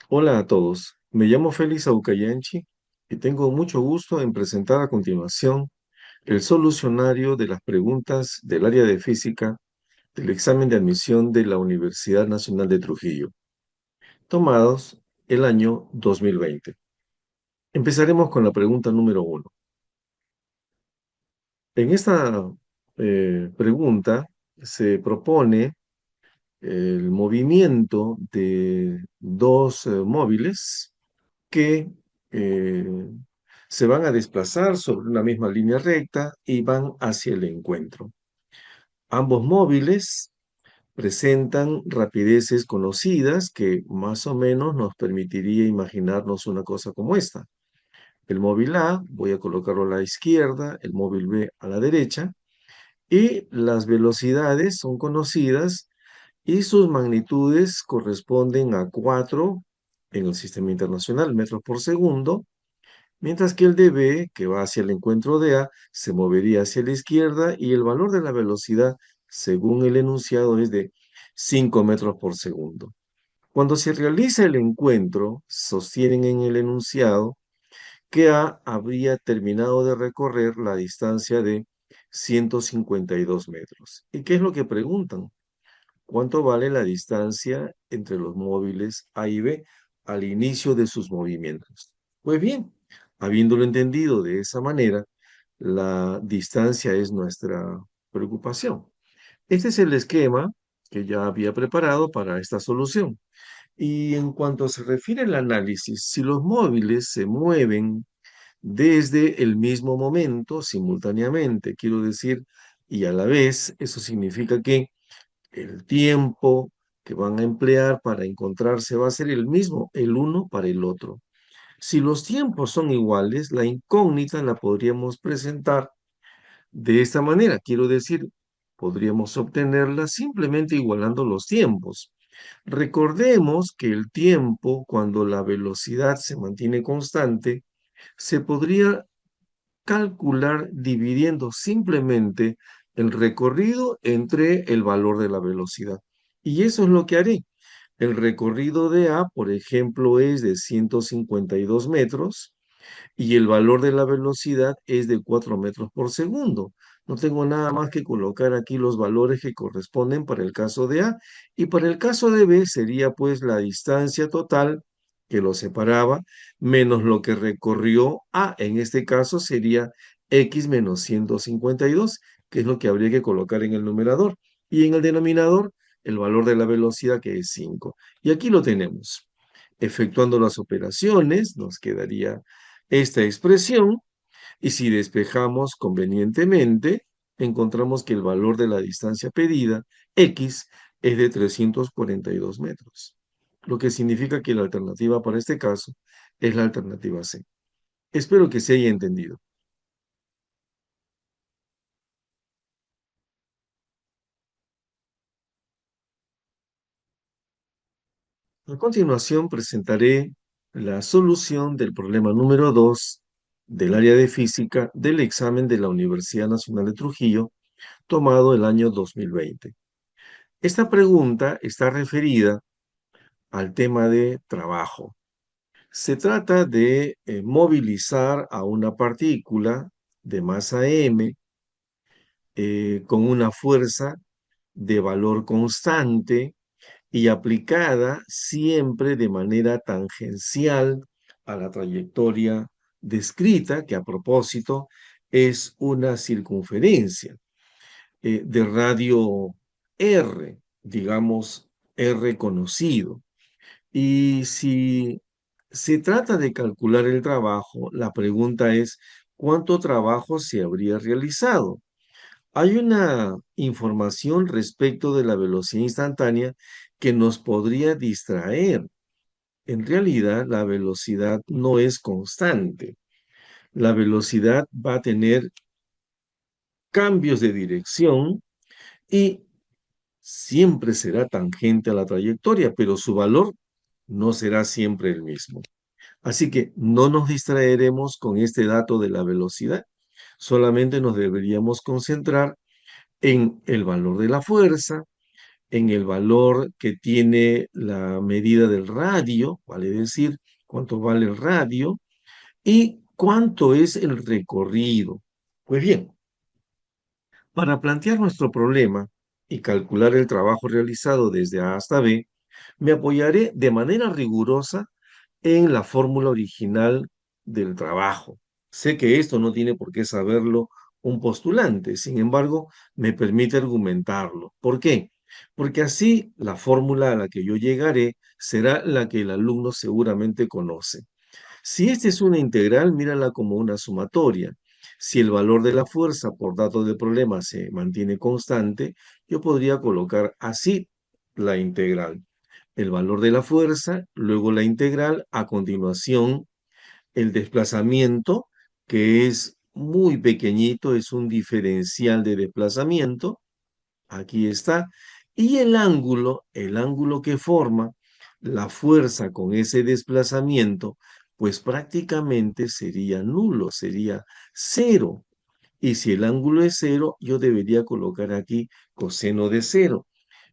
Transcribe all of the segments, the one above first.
Hola a todos, me llamo Félix Aucayanchi y tengo mucho gusto en presentar a continuación el solucionario de las preguntas del área de física del examen de admisión de la Universidad Nacional de Trujillo, tomados el año 2020. Empezaremos con la pregunta número uno. En esta pregunta se propone el movimiento de dos móviles que eh, se van a desplazar sobre una misma línea recta y van hacia el encuentro. Ambos móviles presentan rapideces conocidas que más o menos nos permitiría imaginarnos una cosa como esta. El móvil A, voy a colocarlo a la izquierda, el móvil B a la derecha, y las velocidades son conocidas y sus magnitudes corresponden a 4 en el sistema internacional, metros por segundo, mientras que el de B, que va hacia el encuentro de A, se movería hacia la izquierda y el valor de la velocidad, según el enunciado, es de 5 metros por segundo. Cuando se realiza el encuentro, sostienen en el enunciado que A habría terminado de recorrer la distancia de 152 metros. ¿Y qué es lo que preguntan? ¿Cuánto vale la distancia entre los móviles A y B al inicio de sus movimientos? Pues bien, habiéndolo entendido de esa manera, la distancia es nuestra preocupación. Este es el esquema que ya había preparado para esta solución. Y en cuanto se refiere al análisis, si los móviles se mueven desde el mismo momento, simultáneamente, quiero decir, y a la vez, eso significa que el tiempo que van a emplear para encontrarse va a ser el mismo, el uno para el otro. Si los tiempos son iguales, la incógnita la podríamos presentar de esta manera. Quiero decir, podríamos obtenerla simplemente igualando los tiempos. Recordemos que el tiempo, cuando la velocidad se mantiene constante, se podría calcular dividiendo simplemente el recorrido entre el valor de la velocidad. Y eso es lo que haré. El recorrido de A, por ejemplo, es de 152 metros y el valor de la velocidad es de 4 metros por segundo. No tengo nada más que colocar aquí los valores que corresponden para el caso de A y para el caso de B sería pues la distancia total que lo separaba menos lo que recorrió A. En este caso sería X menos 152, que es lo que habría que colocar en el numerador. Y en el denominador, el valor de la velocidad que es 5. Y aquí lo tenemos. Efectuando las operaciones, nos quedaría esta expresión y si despejamos convenientemente, encontramos que el valor de la distancia pedida, x, es de 342 metros, lo que significa que la alternativa para este caso es la alternativa C. Espero que se haya entendido. A continuación presentaré la solución del problema número 2 del área de física del examen de la Universidad Nacional de Trujillo tomado el año 2020. Esta pregunta está referida al tema de trabajo. Se trata de movilizar a una partícula de masa m con una fuerza de valor constante y aplicada siempre de manera tangencial a la trayectoria descrita, que a propósito es una circunferencia de radio R, digamos R conocido. Y si se trata de calcular el trabajo, la pregunta es, ¿cuánto trabajo se habría realizado? Hay una información respecto de la velocidad instantánea que nos podría distraer. En realidad, la velocidad no es constante. La velocidad va a tener cambios de dirección y siempre será tangente a la trayectoria, pero su valor no será siempre el mismo. Así que no nos distraeremos con este dato de la velocidad, solamente nos deberíamos concentrar en el valor de la fuerza, en el valor que tiene la medida del radio, vale decir, cuánto vale el radio y cuánto es el recorrido. Pues bien, para plantear nuestro problema y calcular el trabajo realizado desde A hasta B, me apoyaré de manera rigurosa en la fórmula original del trabajo. Sé que esto no tiene por qué saberlo un postulante, sin embargo, me permite argumentarlo. ¿Por qué? Porque así la fórmula a la que yo llegaré será la que el alumno seguramente conoce. Si esta es una integral, mírala como una sumatoria. Si el valor de la fuerza por dato del problema se mantiene constante, yo podría colocar así la integral. El valor de la fuerza, luego la integral, a continuación el desplazamiento, que es muy pequeñito, es un diferencial de desplazamiento, aquí está, y el ángulo que forma la fuerza con ese desplazamiento, pues prácticamente sería nulo, sería cero. Y si el ángulo es cero, yo debería colocar aquí coseno de cero.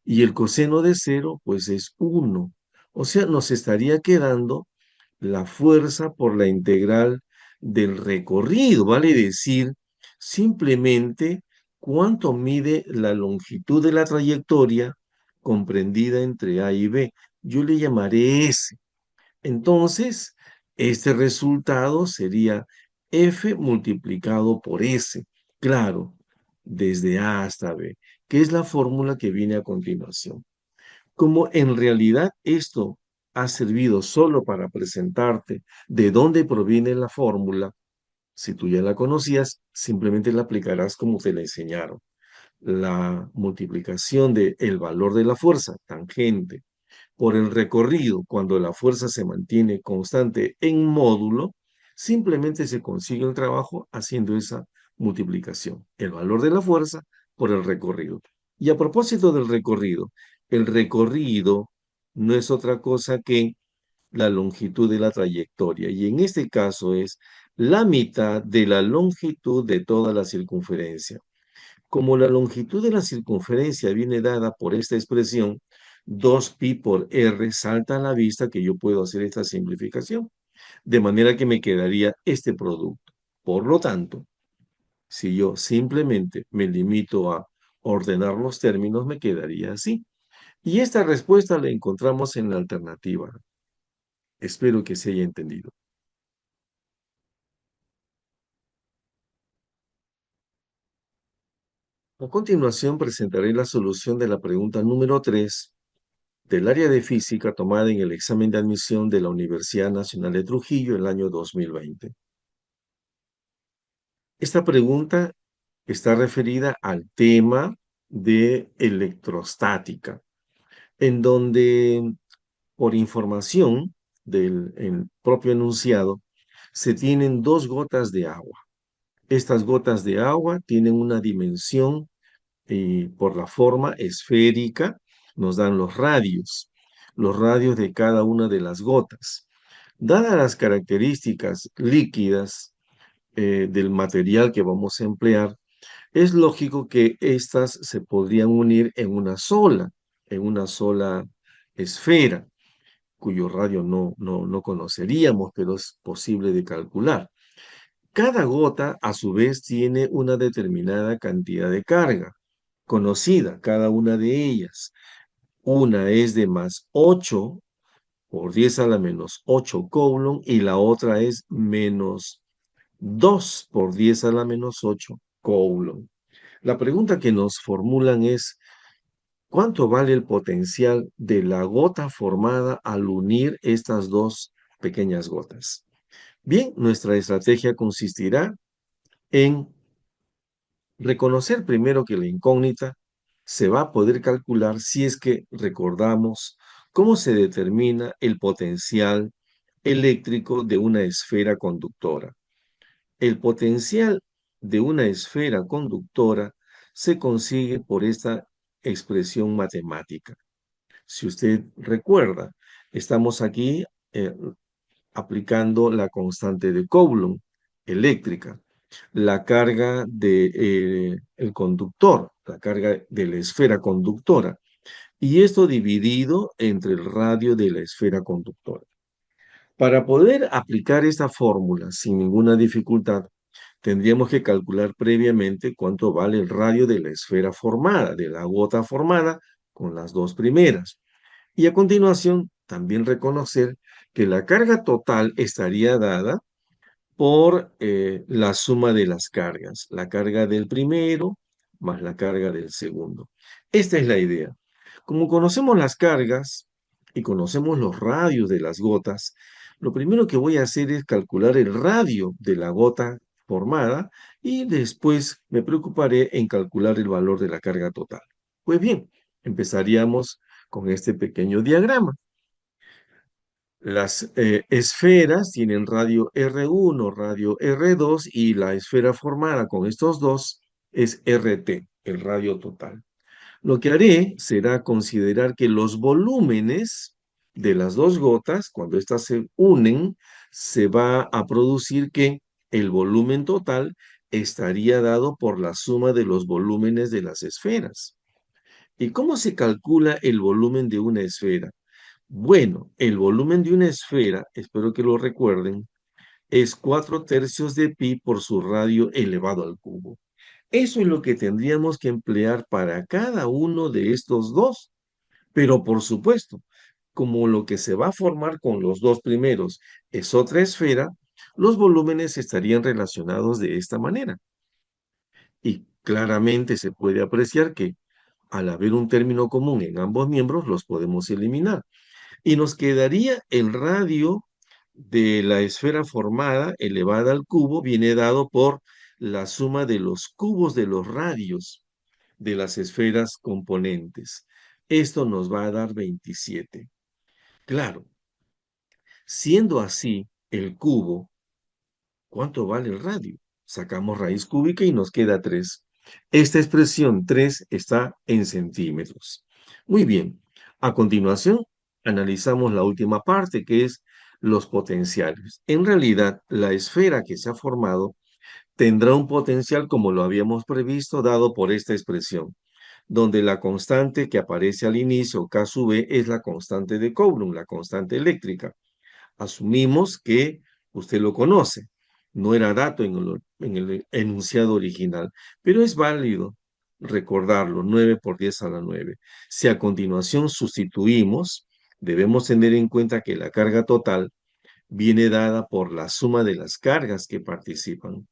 Y el coseno de cero, pues es 1. O sea, nos estaría quedando la fuerza por la integral del recorrido, vale decir, simplemente cuánto mide la longitud de la trayectoria comprendida entre A y B. Yo le llamaré S. Entonces, este resultado sería F multiplicado por S. Claro, desde A hasta B, que es la fórmula que viene a continuación. Como en realidad esto ha servido solo para presentarte de dónde proviene la fórmula, si tú ya la conocías, simplemente la aplicarás como te la enseñaron. La multiplicación del valor de la fuerza, tangente, por el recorrido, cuando la fuerza se mantiene constante en módulo, simplemente se consigue el trabajo haciendo esa multiplicación. El valor de la fuerza por el recorrido. Y a propósito del recorrido, el recorrido no es otra cosa que la longitud de la trayectoria. Y en este caso es la mitad de la longitud de toda la circunferencia. Como la longitud de la circunferencia viene dada por esta expresión, 2pi por r, salta a la vista que yo puedo hacer esta simplificación, de manera que me quedaría este producto. Por lo tanto, si yo simplemente me limito a ordenar los términos, me quedaría así. Y esta respuesta la encontramos en la alternativa. Espero que se haya entendido. A continuación presentaré la solución de la pregunta número 3 del área de física tomada en el examen de admisión de la Universidad Nacional de Trujillo el año 2020. Esta pregunta está referida al tema de electrostática, en donde por información del propio enunciado se tienen dos gotas de agua. Estas gotas de agua tienen una dimensión y por la forma esférica nos dan los radios de cada una de las gotas. Dadas las características líquidas del material que vamos a emplear, es lógico que estas se podrían unir en una sola esfera, cuyo radio no conoceríamos, pero es posible de calcular. Cada gota, a su vez, tiene una determinada cantidad de carga, conocida cada una de ellas. Una es de más 8 por 10 a la menos 8 coulomb y la otra es menos 2 por 10 a la menos 8 coulomb. La pregunta que nos formulan es, ¿cuánto vale el potencial de la gota formada al unir estas dos pequeñas gotas? Bien, nuestra estrategia consistirá en reconocer primero que la incógnita se va a poder calcular si es que recordamos cómo se determina el potencial eléctrico de una esfera conductora. El potencial de una esfera conductora se consigue por esta expresión matemática. Si usted recuerda, estamos aquí aplicando la constante de Coulomb eléctrica, la carga de, el conductor, la carga de la esfera conductora. y esto dividido entre el radio de la esfera conductora. Para poder aplicar esta fórmula sin ninguna dificultad, tendríamos que calcular previamente cuánto vale el radio de la esfera formada, de la gota formada con las dos primeras. Y a continuación, también reconocer que la carga total estaría dada por la suma de las cargas, la carga del primero más la carga del segundo. Esta es la idea. Como conocemos las cargas y conocemos los radios de las gotas, lo primero que voy a hacer es calcular el radio de la gota formada y después me preocuparé en calcular el valor de la carga total. Pues bien, empezaríamos con este pequeño diagrama. Las esferas tienen radio R1, radio R2 y la esfera formada con estos dos es RT, el radio total. Lo que haré será considerar que los volúmenes de las dos gotas, cuando éstas se unen, se va a producir que el volumen total estaría dado por la suma de los volúmenes de las esferas. ¿Y cómo se calcula el volumen de una esfera? Bueno, el volumen de una esfera, espero que lo recuerden, es 4/3 de pi por su radio elevado al cubo. Eso es lo que tendríamos que emplear para cada uno de estos dos. Pero por supuesto, como lo que se va a formar con los dos primeros es otra esfera, los volúmenes estarían relacionados de esta manera. Y claramente se puede apreciar que al haber un término común en ambos miembros, los podemos eliminar. Y nos quedaría el radio de la esfera formada elevada al cubo, viene dado por la suma de los cubos de los radios de las esferas componentes. Esto nos va a dar 27. Claro, siendo así, el cubo, ¿cuánto vale el radio? Sacamos raíz cúbica y nos queda 3. Esta expresión 3 está en centímetros. Muy bien. A continuación, analizamos la última parte, que es los potenciales. En realidad, la esfera que se ha formado tendrá un potencial como lo habíamos previsto, dado por esta expresión, donde la constante que aparece al inicio, K sub B, es la constante de Coulomb, la constante eléctrica. Asumimos que usted lo conoce. No era dato en el enunciado original, pero es válido recordarlo, 9 por 10 a la 9. Si a continuación sustituimos, debemos tener en cuenta que la carga total viene dada por la suma de las cargas que participan.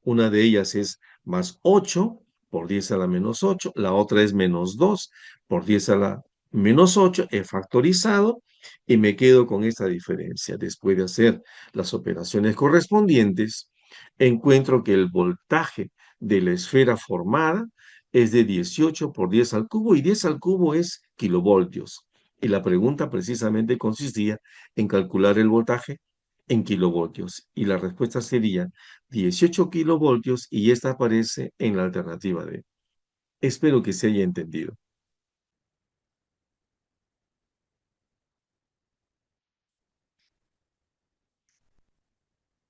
Una de ellas es más 8 por 10 a la menos 8, la otra es menos 2 por 10 a la menos 8, he factorizado y me quedo con esta diferencia. Después de hacer las operaciones correspondientes, encuentro que el voltaje de la esfera formada es de 18 por 10 al cubo y 10 al cubo es kilovoltios. Y la pregunta precisamente consistía en calcular el voltaje en kilovoltios. Y la respuesta sería 18 kilovoltios y esta aparece en la alternativa D. Espero que se haya entendido.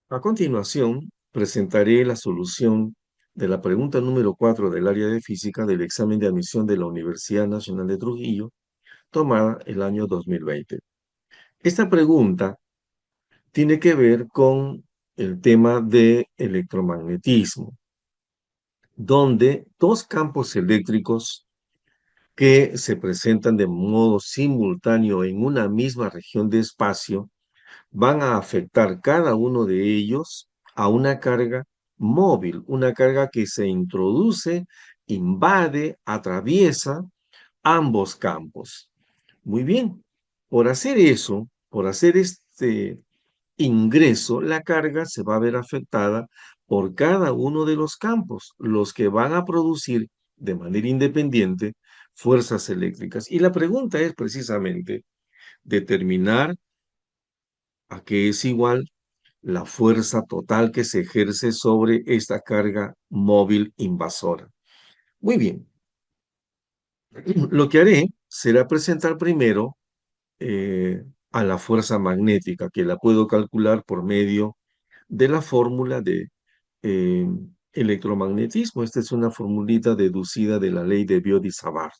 A continuación, presentaré la solución de la pregunta número 4 del área de física del examen de admisión de la Universidad Nacional de Trujillo, tomada el año 2020. Esta pregunta tiene que ver con el tema de electromagnetismo, donde dos campos eléctricos que se presentan de modo simultáneo en una misma región de espacio van a afectar cada uno de ellos a una carga móvil, una carga que se introduce, invade, atraviesa ambos campos. Muy bien, por hacer eso, por hacer este ingreso, la carga se va a ver afectada por cada uno de los campos, los que van a producir de manera independiente fuerzas eléctricas. Y la pregunta es precisamente determinar a qué es igual la fuerza total que se ejerce sobre esta carga móvil invasora. Muy bien, lo que haré será presentar primero a la fuerza magnética, que la puedo calcular por medio de la fórmula de eh, electromagnetismo. Esta es una formulita deducida de la ley de Biot y Savart.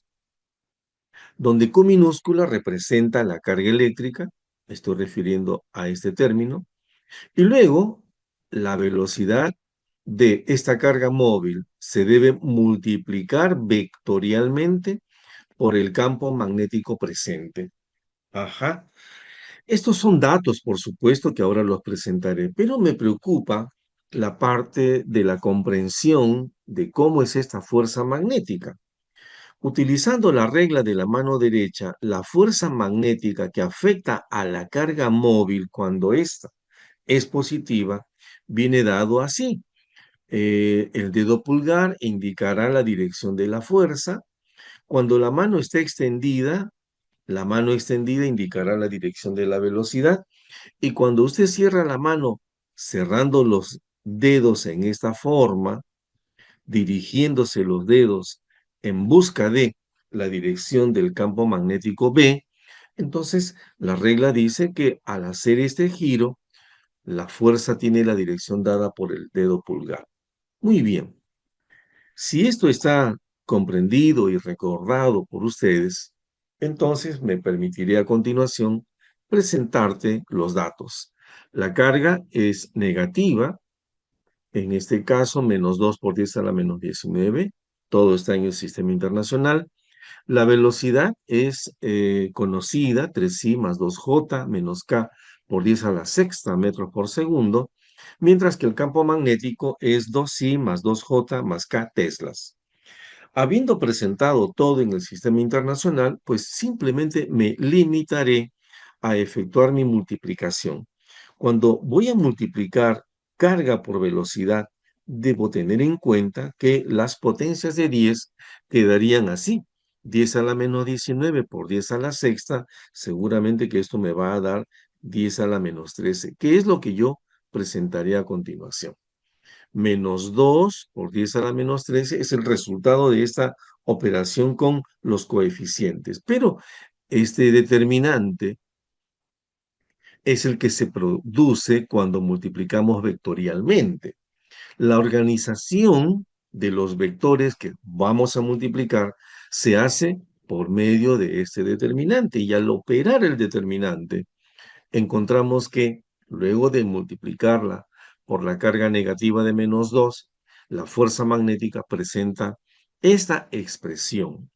donde Q minúscula representa la carga eléctrica, me estoy refiriendo a este término, y luego la velocidad de esta carga móvil se debe multiplicar vectorialmente por el campo magnético presente. Ajá. Estos son datos, por supuesto, que ahora los presentaré, pero me preocupa la parte de la comprensión de cómo es esta fuerza magnética. Utilizando la regla de la mano derecha, la fuerza magnética que afecta a la carga móvil cuando ésta es positiva, viene dado así. El dedo pulgar indicará la dirección de la fuerza. Cuando la mano extendida indicará la dirección de la velocidad. Y cuando usted cierra la mano cerrando los dedos en esta forma, dirigiéndose los dedos en busca de la dirección del campo magnético B, entonces la regla dice que al hacer este giro, la fuerza tiene la dirección dada por el dedo pulgar. Muy bien. Si esto está comprendido y recordado por ustedes, entonces me permitiré a continuación presentarte los datos. La carga es negativa, en este caso menos 2 por 10 a la menos 19, todo está en el sistema internacional. La velocidad es conocida, 3i más 2j menos k por 10 a la sexta metros por segundo, mientras que el campo magnético es 2i más 2j más k teslas. Habiendo presentado todo en el sistema internacional, pues simplemente me limitaré a efectuar mi multiplicación. Cuando voy a multiplicar carga por velocidad, debo tener en cuenta que las potencias de 10 quedarían así. 10 a la menos 19 por 10 a la sexta, seguramente que esto me va a dar 10 a la menos 13, que es lo que yo presentaré a continuación. Menos 2 por 10 a la menos 13 es el resultado de esta operación con los coeficientes. Pero este determinante es el que se produce cuando multiplicamos vectorialmente. La organización de los vectores que vamos a multiplicar se hace por medio de este determinante, y al operar el determinante encontramos que luego de multiplicarla por la carga negativa de menos 2, la fuerza magnética presenta esta expresión.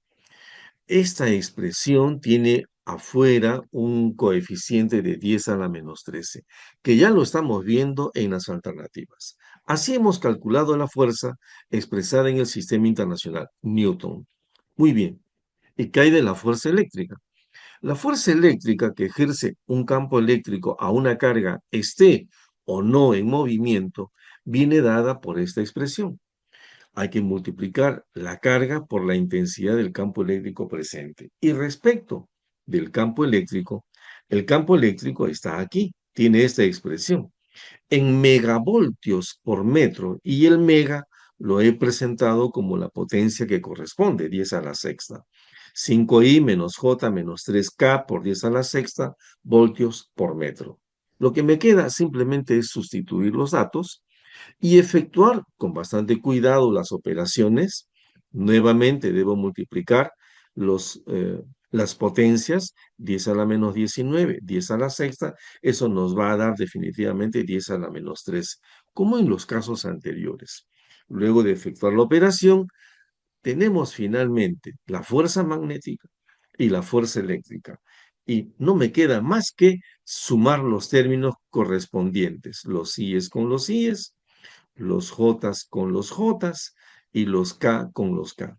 Esta expresión tiene afuera un coeficiente de 10 a la menos 13, que ya lo estamos viendo en las alternativas. Así hemos calculado la fuerza expresada en el sistema internacional, Newton. Muy bien. ¿Y qué hay de la fuerza eléctrica? La fuerza eléctrica que ejerce un campo eléctrico a una carga, esté o no en movimiento, viene dada por esta expresión. Hay que multiplicar la carga por la intensidad del campo eléctrico presente. Y respecto del campo eléctrico, el campo eléctrico está aquí, tiene esta expresión en megavoltios por metro, y el mega lo he presentado como la potencia que corresponde, 10 a la sexta. 5i menos j menos 3k por 10 a la sexta voltios por metro. Lo que me queda simplemente es sustituir los datos y efectuar con bastante cuidado las operaciones. Nuevamente debo multiplicar los, las potencias, 10 a la menos 19, 10 a la sexta, eso nos va a dar definitivamente 10 a la menos 3, como en los casos anteriores. Luego de efectuar la operación, tenemos finalmente la fuerza magnética y la fuerza eléctrica. Y no me queda más que sumar los términos correspondientes, los i's con los i's, los Jotas con los Jotas y los K con los K.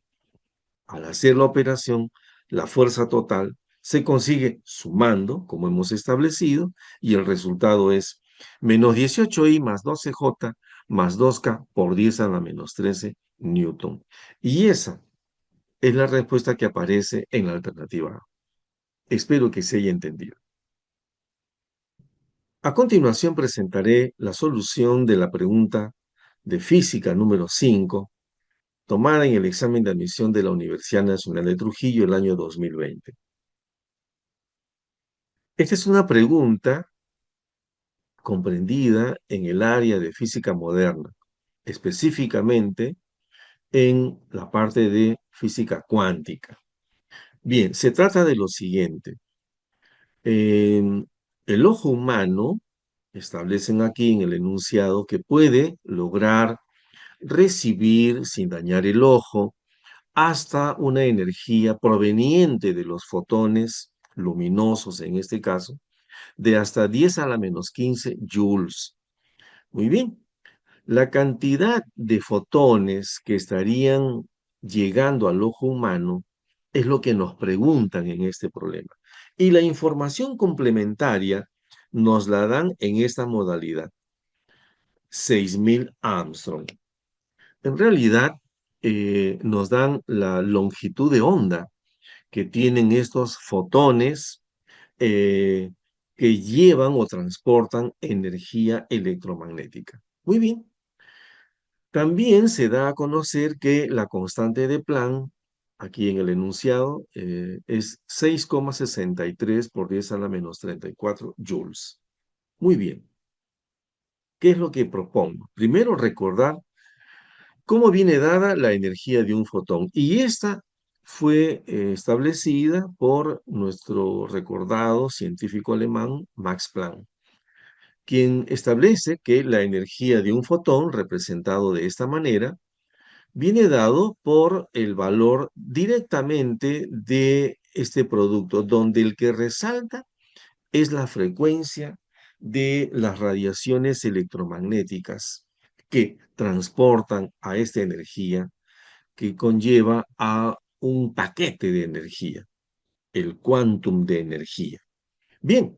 Al hacer la operación, la fuerza total se consigue sumando, como hemos establecido, y el resultado es menos 18i más 12j más 2k por 10 a la menos 13 Newton. Y esa es la respuesta que aparece en la alternativa A. Espero que se haya entendido. A continuación presentaré la solución de la pregunta de física número 5, tomada en el examen de admisión de la Universidad Nacional de Trujillo el año 2020. Esta es una pregunta comprendida en el área de física moderna, específicamente en la parte de física cuántica. Bien, se trata de lo siguiente. El ojo humano, establecen aquí en el enunciado, que puede lograr recibir sin dañar el ojo hasta una energía proveniente de los fotones luminosos, en este caso, de hasta 10 a la menos 15 joules. Muy bien. La cantidad de fotones que estarían llegando al ojo humano es lo que nos preguntan en este problema. Y la información complementaria nos la dan en esta modalidad, 6000 Armstrong. En realidad, nos dan la longitud de onda que tienen estos fotones eh, que llevan o transportan energía electromagnética. Muy bien. También se da a conocer que la constante de Planck, aquí en el enunciado, es 6,63 por 10 a la menos 34 joules. Muy bien. ¿Qué es lo que propongo? Primero, recordar cómo viene dada la energía de un fotón. Y esta fue establecida por nuestro recordado científico alemán Max Planck, quien establece que la energía de un fotón, representado de esta manera, viene dado por el valor directamente de este producto, donde el que resalta es la frecuencia de las radiaciones electromagnéticas que transportan a esta energía, que conlleva a un paquete de energía, el quantum de energía. Bien,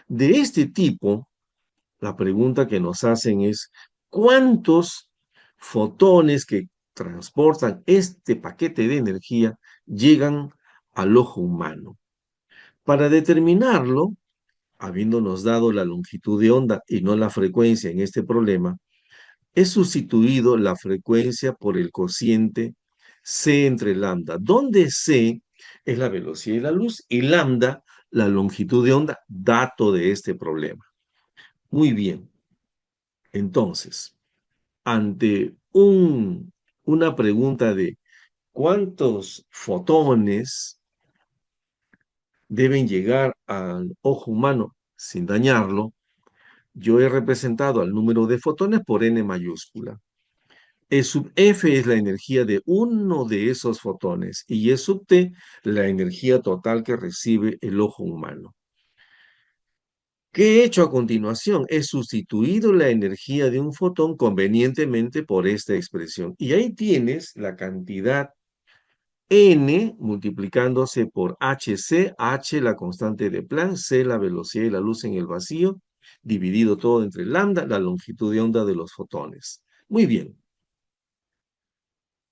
de este tipo, la pregunta que nos hacen es, ¿cuántos fotones que transportan este paquete de energía llegan al ojo humano? Para determinarlo, habiéndonos dado la longitud de onda y no la frecuencia en este problema, he sustituido la frecuencia por el cociente c entre lambda, donde c es la velocidad de la luz y lambda la longitud de onda, dato de este problema. Muy bien, entonces, ante una pregunta de cuántos fotones deben llegar al ojo humano sin dañarlo, yo he representado al número de fotones por n mayúscula. E sub F es la energía de uno de esos fotones y E sub T la energía total que recibe el ojo humano. ¿Qué he hecho a continuación? He sustituido la energía de un fotón convenientemente por esta expresión. Y ahí tienes la cantidad n multiplicándose por hc, h la constante de Planck, c la velocidad de la luz en el vacío, dividido todo entre lambda, la longitud de onda de los fotones. Muy bien.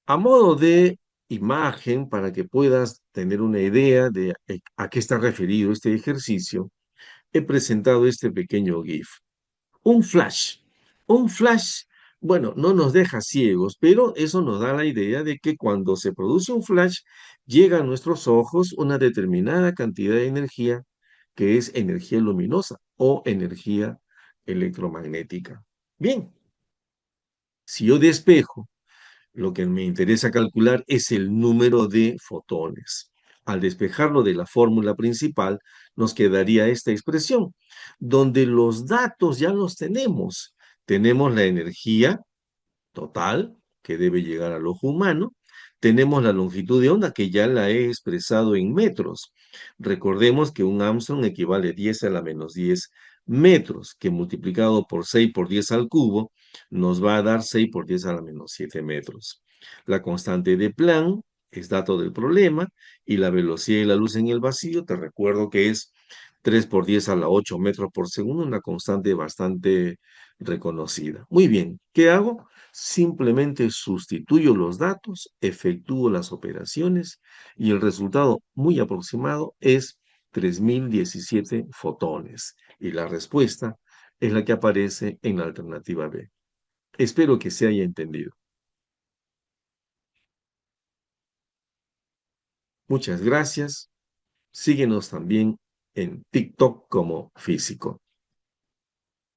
A modo de imagen, para que puedas tener una idea de a qué está referido este ejercicio, he presentado este pequeño GIF. Un flash. Un flash, bueno, no nos deja ciegos, pero eso nos da la idea de que cuando se produce un flash, llega a nuestros ojos una determinada cantidad de energía, que es energía luminosa o energía electromagnética. Bien, si yo despejo, lo que me interesa calcular es el número de fotones. Al despejarlo de la fórmula principal, nos quedaría esta expresión, donde los datos ya los tenemos. Tenemos la energía total, que debe llegar al ojo humano. Tenemos la longitud de onda, que ya la he expresado en metros. Recordemos que un Armstrong equivale a 10 a la menos 10 metros, que multiplicado por 6 por 10 al cubo, nos va a dar 6 por 10 a la menos 7 metros. La constante de Planck es dato del problema, y la velocidad de la luz en el vacío, te recuerdo que es 3 por 10 a la 8 metros por segundo, una constante bastante reconocida. Muy bien, ¿qué hago? Simplemente sustituyo los datos, efectúo las operaciones y el resultado muy aproximado es 3017 fotones. Y la respuesta es la que aparece en la alternativa B. Espero que se haya entendido. Muchas gracias. Síguenos también en TikTok como Físico.